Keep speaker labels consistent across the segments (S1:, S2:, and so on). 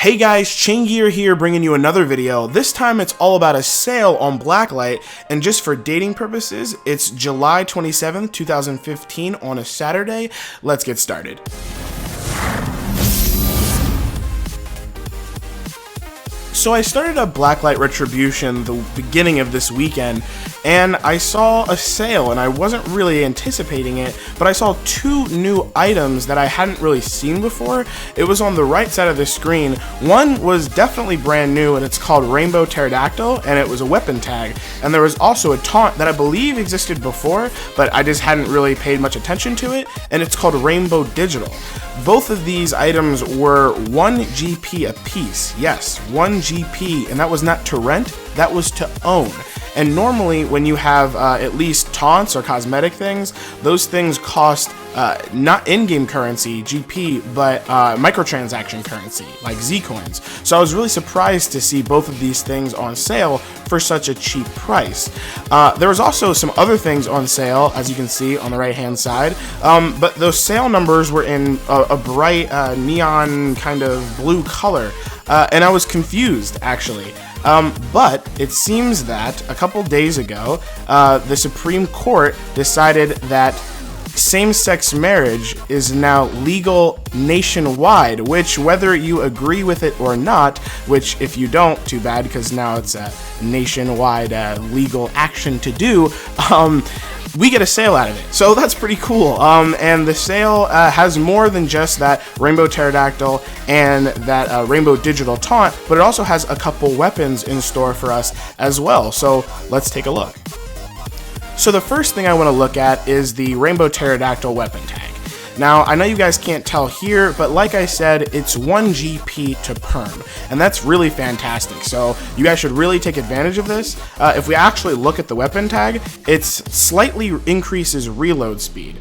S1: Hey guys, Chaingear here bringing you another video. This time it's all about a sale on Blacklight, and just for dating purposes, it's July 27th, 2015 on a Saturday. Let's get started. So I started up Blacklight Retribution the beginning of this weekend, and I saw a sale, and I wasn't really anticipating it, but I saw two new items that I hadn't really seen before. It was on the right side of the screen. One was definitely brand new, and it's called Rainbow Pterodactyl, and it was a weapon tag. And there was also a taunt that I believe existed before, but I just hadn't really paid much attention to it, and it's called Rainbow Digital. Both of these items were 1 GP a piece. Yes, 1 GP, and that was not to rent, that was to own. And normally when you have at least taunts or cosmetic things, those things cost not in-game currency, GP, but microtransaction currency, like Z-coins. So I was really surprised to see both of these things on sale for such a cheap price. There was also some other things on sale, as you can see on the right-hand side, but those sale numbers were in a bright neon kind of blue color, and I was confused, actually. But it seems that a couple days ago, the Supreme Court decided that same-sex marriage is now legal nationwide, which, whether you agree with it or not, which if you don't, too bad, because now it's a nationwide legal action to do, we get a sale out of it. So that's pretty cool. And the sale has more than just that Rainbow Pterodactyl and that Rainbow Digital taunt, but it also has a couple weapons in store for us as well. So let's take a look. So the first thing I want to look at is the Rainbow Pterodactyl weapon tag. Now, I know you guys can't tell here, but like I said, it's 1 GP to perm, and that's really fantastic. So you guys should really take advantage of this. If we actually look at the weapon tag, it slightly increases reload speed.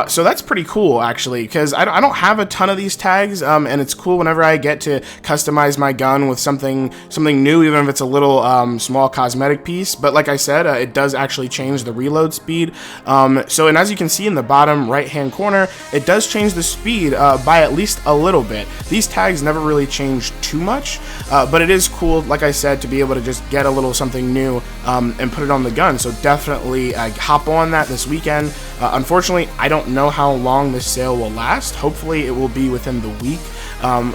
S1: So that's pretty cool, actually, because I don't have a ton of these tags, and it's cool whenever I get to customize my gun with something new, even if it's a little small cosmetic piece. But like I said, it does actually change the reload speed. And as you can see in the bottom right-hand corner, it does change the speed by at least a little bit. These tags never really change too much, but it is cool, like I said, to be able to just get a little something new and put it on the gun. So definitely hop on that this weekend. Unfortunately, I don't know how long this sale will last. Hopefully it will be within the week.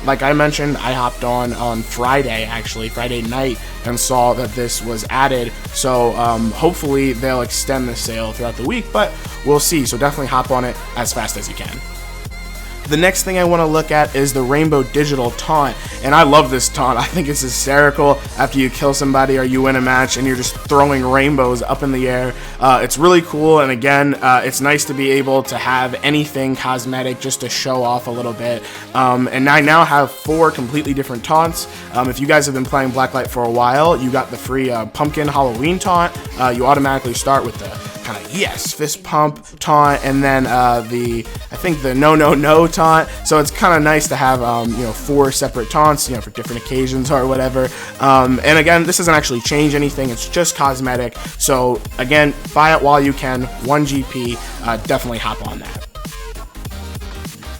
S1: Like I mentioned, I hopped on Friday, actually, Friday night, and saw that this was added. So hopefully they'll extend the sale throughout the week, but we'll see. So definitely hop on it as fast as you can. The next thing I want to look at is the Rainbow Digital taunt, and I love this taunt. I think it's hysterical after you kill somebody or you win a match and you're just throwing rainbows up in the air. It's really cool, and again, it's nice to be able to have anything cosmetic just to show off a little bit. And I now have 4 completely different taunts. If you guys have been playing Blacklight for a while, you got the free Pumpkin Halloween taunt. You automatically start with the kind of yes fist pump taunt, and then I think the no taunt. So it's kind of nice to have 4 separate taunts, for different occasions or whatever. And again, this doesn't actually change anything, it's just cosmetic. So again, buy it while you can. 1 GP, definitely hop on that.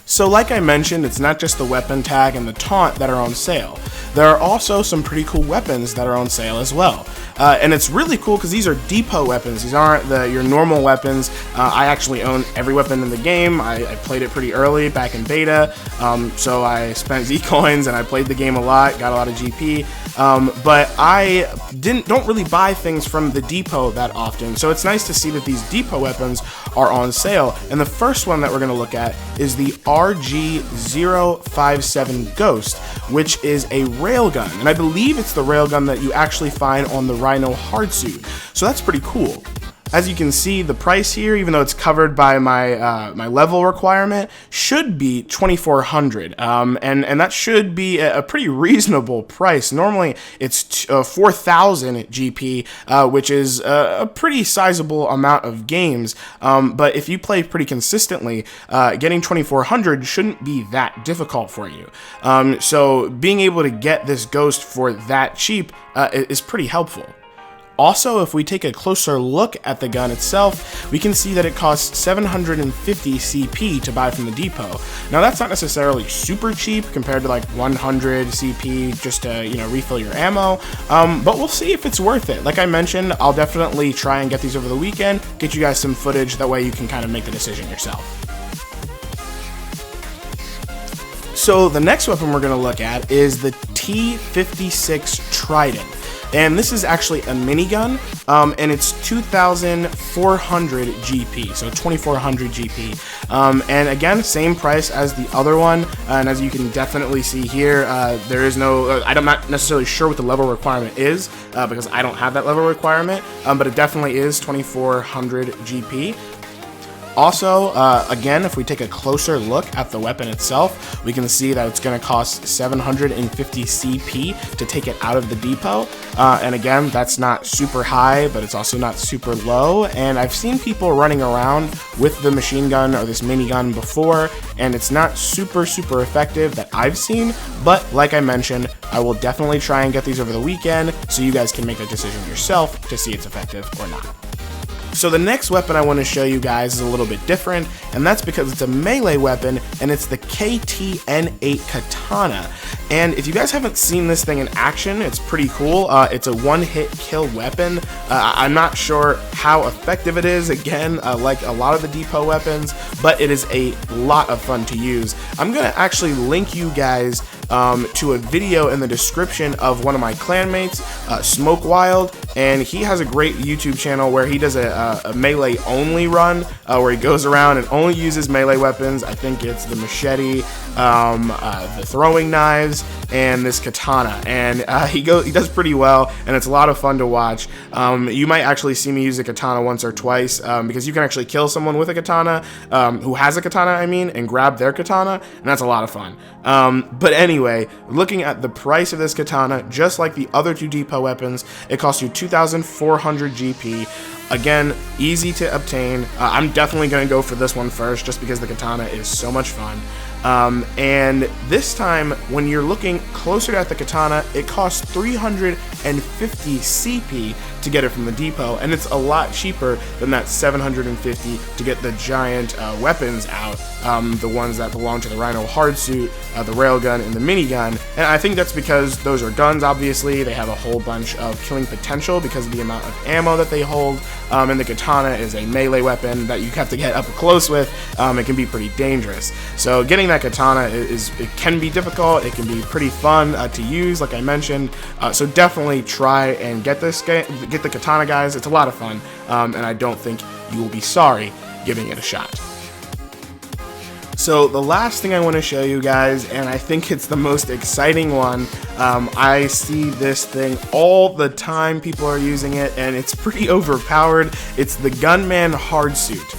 S1: So like I mentioned, it's not just the weapon tag and the taunt that are on sale. There are also some pretty cool weapons that are on sale as well. And it's really cool because these are depot weapons. These aren't your normal weapons. I actually own every weapon in the game. I played it pretty early back in beta, so I spent Z-coins and I played the game a lot, got a lot of GP. But I don't really buy things from the depot that often, so it's nice to see that these depot weapons are on sale. And the first one that we're going to look at is the RG-057 Ghost, which is a railgun, and I believe it's the railgun that you actually find on the Rhino hardsuit, so that's pretty cool. As you can see, the price here, even though it's covered by my my level requirement, should be 2,400, and that should be a pretty reasonable price. Normally, it's 4,000 GP, which is a pretty sizable amount of games. But if you play pretty consistently, getting 2,400 shouldn't be that difficult for you. So being able to get this Ghost for that cheap is pretty helpful. Also, if we take a closer look at the gun itself, we can see that it costs 750 CP to buy from the depot. Now that's not necessarily super cheap compared to like 100 CP just to, you know, refill your ammo, but we'll see if it's worth it. Like I mentioned, I'll definitely try and get these over the weekend, get you guys some footage, that way you can kind of make the decision yourself. So the next weapon we're going to look at is the T56 Trident. And this is actually a minigun, and it's 2,400 GP, so 2,400 GP. And again, same price as the other one, and as you can definitely see here, there is no, I'm not necessarily sure what the level requirement is, because I don't have that level requirement, but it definitely is 2,400 GP. Also, again, if we take a closer look at the weapon itself, we can see that it's going to cost 750 CP to take it out of the depot. And again, that's not super high, but it's also not super low. And I've seen people running around with the machine gun or this minigun before, and it's not super effective that I've seen. But like I mentioned, I will definitely try and get these over the weekend so you guys can make a decision yourself to see it's effective or not. So the next weapon I want to show you guys is a little bit different, and that's because it's a melee weapon, and it's the KTN8 Katana. And if you guys haven't seen this thing in action, it's pretty cool. It's a one-hit kill weapon. I'm not sure how effective it is, again, like a lot of the depot weapons, but it is a lot of fun to use. I'm going to actually link you guys to a video in the description of one of my clanmates, Smoke Wild, and he has a great YouTube channel where he does a melee only run, where he goes around and only uses melee weapons. I think it's the machete, the throwing knives, and this katana, and he does pretty well, and it's a lot of fun to watch. You might actually see me use a katana once or twice, because you can actually kill someone with a katana, who has a katana, I mean, and grab their katana, and that's a lot of fun. But anyway, looking at the price of this katana, just like the other two depot weapons, it costs you 2,400 GP. Again, easy to obtain. I'm definitely going to go for this one first, just because the katana is so much fun. And this time, when you're looking closer at the katana, it costs 350 CP to get it from the depot, and it's a lot cheaper than that 750 to get the giant weapons out, the ones that belong to the Rhino hardsuit, the railgun, and the minigun. And I think that's because those are guns, obviously. They have a whole bunch of killing potential because of the amount of ammo that they hold, and the katana is a melee weapon that you have to get up close with. It can be pretty dangerous. So getting that katana it can be difficult. It can be pretty fun to use, like I mentioned. So definitely try and get the katana, guys. It's a lot of fun, and I don't think you will be sorry giving it a shot. So the last thing I want to show you guys, and I think it's the most exciting one, I see this thing all the time. People are using it, and it's pretty overpowered. It's the Gunman Hardsuit.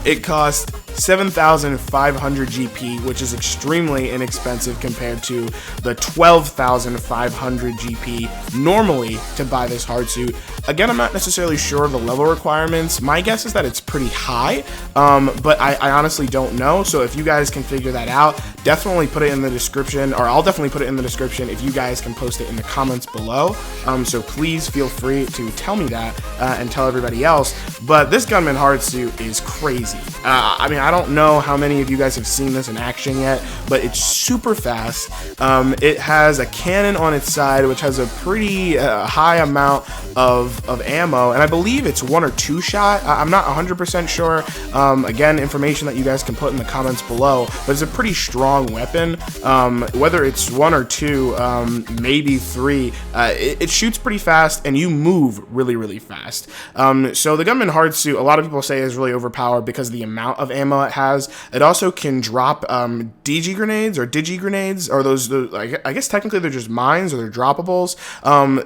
S1: It costs 7,500 GP, which is extremely inexpensive compared to the 12,500 GP normally to buy this hardsuit. Again, I'm not necessarily sure of the level requirements. My guess is that it's pretty high, but I honestly don't know. So if you guys can figure that out, definitely put it in the description, or I'll definitely put it in the description if you guys can post it in the comments below. So please feel free to tell me that and tell everybody else. But this Gunman hardsuit is crazy. I mean, I don't know how many of you guys have seen this in action yet, but it's super fast. It has a cannon on its side, which has a pretty high amount of ammo, and I believe it's 1 or 2 shot. I'm not 100% sure. Again, information that you guys can put in the comments below, but it's a pretty strong weapon. Whether it's 1 or 2, maybe 3, it shoots pretty fast, and you move really fast. So the Gunman hardsuit, a lot of people say, is really overpowered because of the amount of ammo it has. It also can drop DG grenades or Digi grenades, or those I guess technically they're just mines, or they're droppables.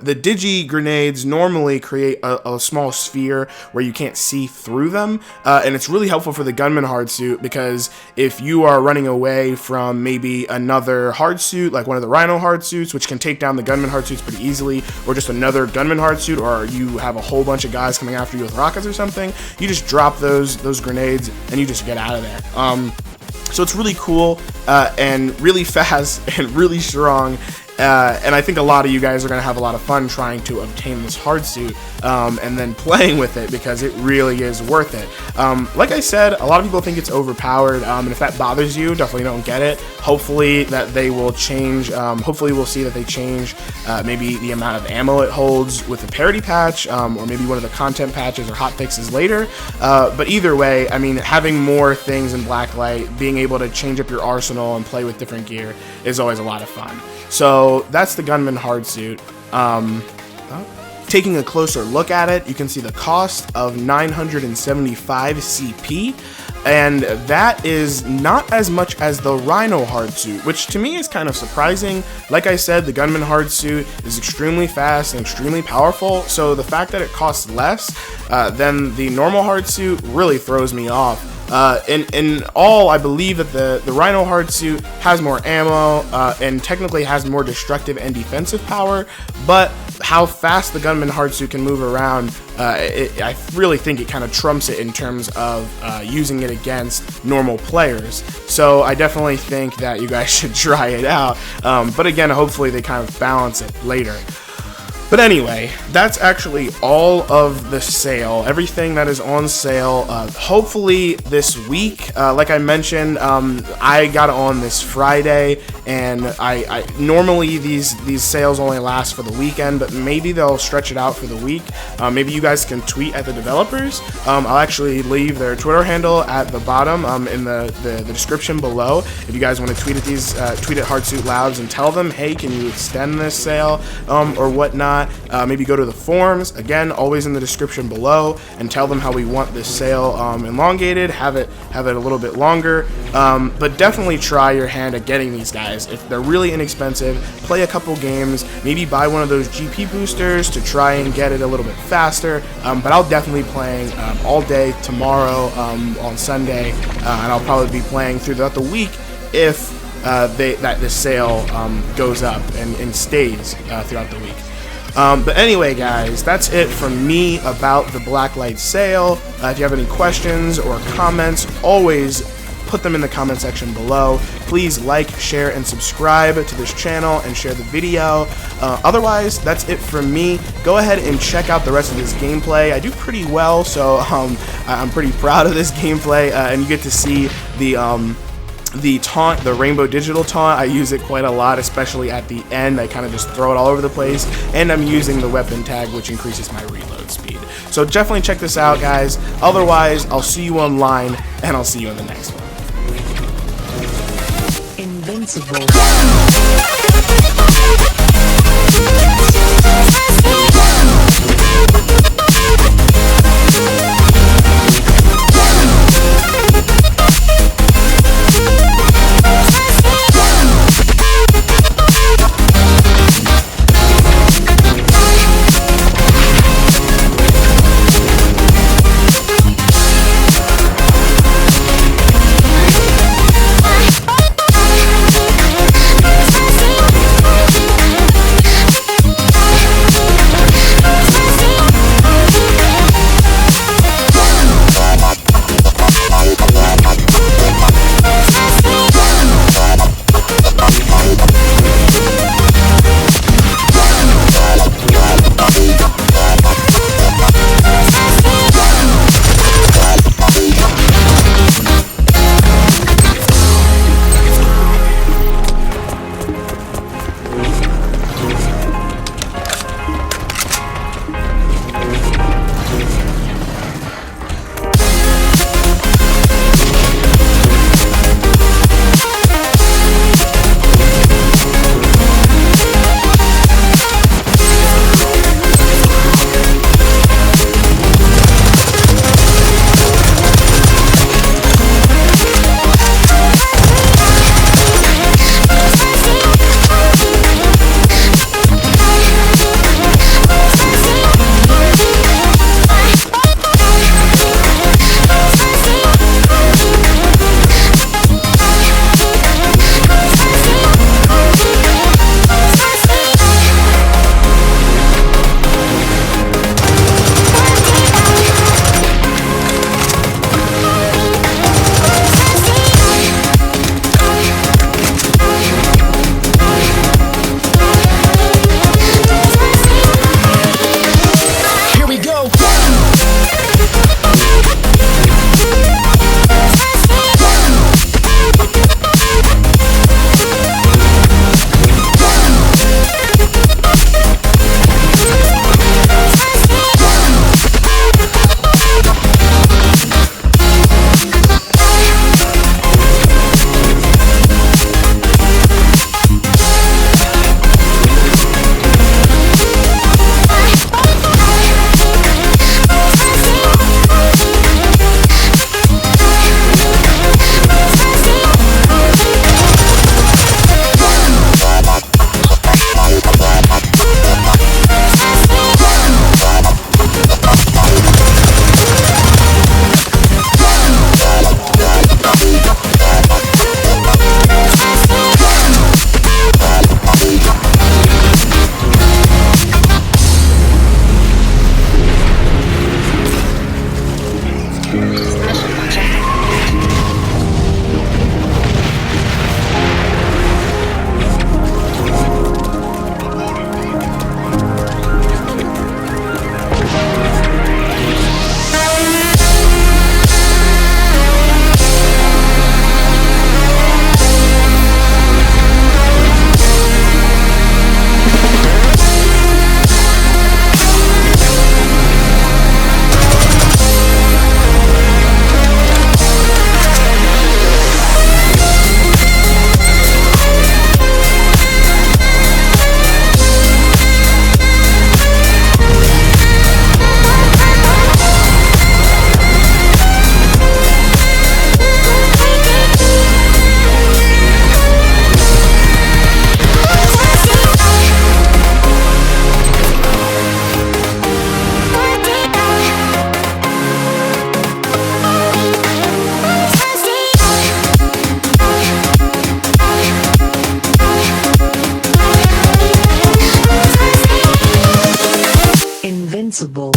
S1: The Digi grenades normally create a small sphere where you can't see through them, and it's really helpful for the Gunman hardsuit, because if you are running away from maybe another hardsuit, like one of the Rhino hardsuits, which can take down the Gunman hardsuits pretty easily, or just another Gunman hardsuit, or you have a whole bunch of guys coming after you with rockets or something, you just drop those grenades and you just get out of there. So it's really cool and really fast and really strong. And I think a lot of you guys are going to have a lot of fun trying to obtain this hard suit and then playing with it, because it really is worth it. Like I said, a lot of people think it's overpowered, and if that bothers you, definitely don't get it. Hopefully that they will change, hopefully we'll see that they change maybe the amount of ammo it holds with the parity patch, or maybe one of the content patches or hot fixes later. But either way, I mean, having more things in Blacklight, being able to change up your arsenal and play with different gear is always a lot of fun. So that's the Gunman hard suit. Taking a closer look at it, you can see the cost of 975 CP, and that is not as much as the Rhino hard suit, which to me is kind of surprising. Like I said, the Gunman hard suit is extremely fast and extremely powerful, so the fact that it costs less than the normal hard suit really throws me off. In all, I believe that the Rhino hard suit has more ammo and technically has more destructive and defensive power, but how fast the Gunman hard suit can move around, I really think it kind of trumps it in terms of using it against normal players. So I definitely think that you guys should try it out, but again, hopefully they kind of balance it later. But anyway, that's actually all of the sale, everything that is on sale. Hopefully this week, like I mentioned, I got on this Friday, and I normally these sales only last for the weekend, but maybe they'll stretch it out for the week. Maybe you guys can tweet at the developers. I'll actually leave their Twitter handle at the bottom in the description below. If you guys want to tweet at tweet at Hardsuit Labs and tell them, hey, can you extend this sale or whatnot. Maybe go to the Fourms, again, always in the description below, and tell them how we want this sale elongated, have it a little bit longer, but definitely try your hand at getting these guys. If they're really inexpensive, play a couple games, maybe buy one of those GP boosters to try and get it a little bit faster, but I'll definitely be playing all day tomorrow on Sunday, and I'll probably be playing throughout the week if this sale goes up and stays throughout the week. But anyway, guys, that's it from me about the Blacklight sale. If you have any questions or comments, always put them in the comment section below. Please like, share, and subscribe to this channel and share the video. Otherwise, that's it from me. Go ahead and check out the rest of this gameplay. I do pretty well, so I'm pretty proud of this gameplay, and you get to see the taunt, the rainbow digital taunt. I use it quite a lot, especially at the end. I kind of just throw it all over the place, and I'm using the weapon tag, which increases my reload speed. So definitely check this out, guys. Otherwise, I'll see you online, and I'll see you in the next one.
S2: Invincible. Invincible.